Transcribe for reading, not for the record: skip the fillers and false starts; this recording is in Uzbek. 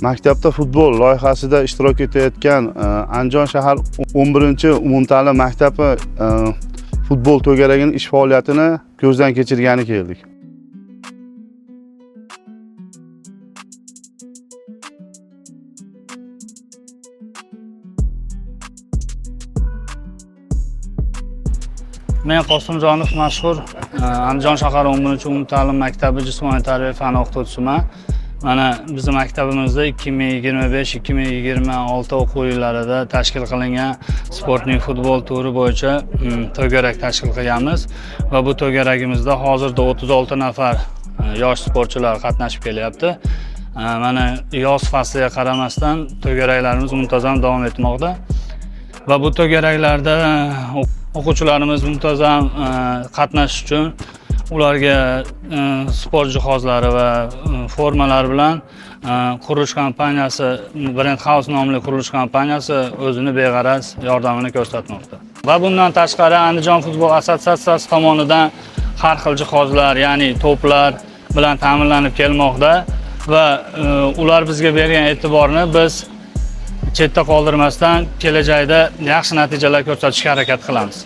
Maktabda futbol loyihasida ishtirok etayotgan Andijon shahar 11-umumta'lim maktabi futbol to'garagining ish faoliyatini ko'zdan kechirgani keldik. Men Qosimjonov mashhur Andijon shahar 11-umumta'lim maktabi jismoniy tarbiya fani o'qituvchisiman. Mana bizning maktabimizda 2025-2026 o'quv yillarida tashkil qilingan sportning futbol turi bo'yicha to'garak tashkil qilganmiz va bu to'garagimizda hozirda 36 nafar yosh sportchilar qatnashib kelyapti. Mana yoz fasliga qaramasdan to'garaklarimiz muntazam davom etmoqda va bu to'garaklarda o'quvchilarimiz muntazam qatnashish uchun ularga sport jihozlari va formalar bilan qurilish kompaniyasi Brand House nomli qurilish kompaniyasi o'zini beg'araz yordamini ko'rsatmoqda. Va bundan tashqari Andijon futbol assotsiatsiyasi tomonidan har xil jihozlar, ya'ni to'plar bilan ta'minlanib kelmoqda va ular bizga bergan e'tiborni biz chetda qoldirmasdan kelajakda yaxshi natijalar ko'rsatishga harakat qilamiz.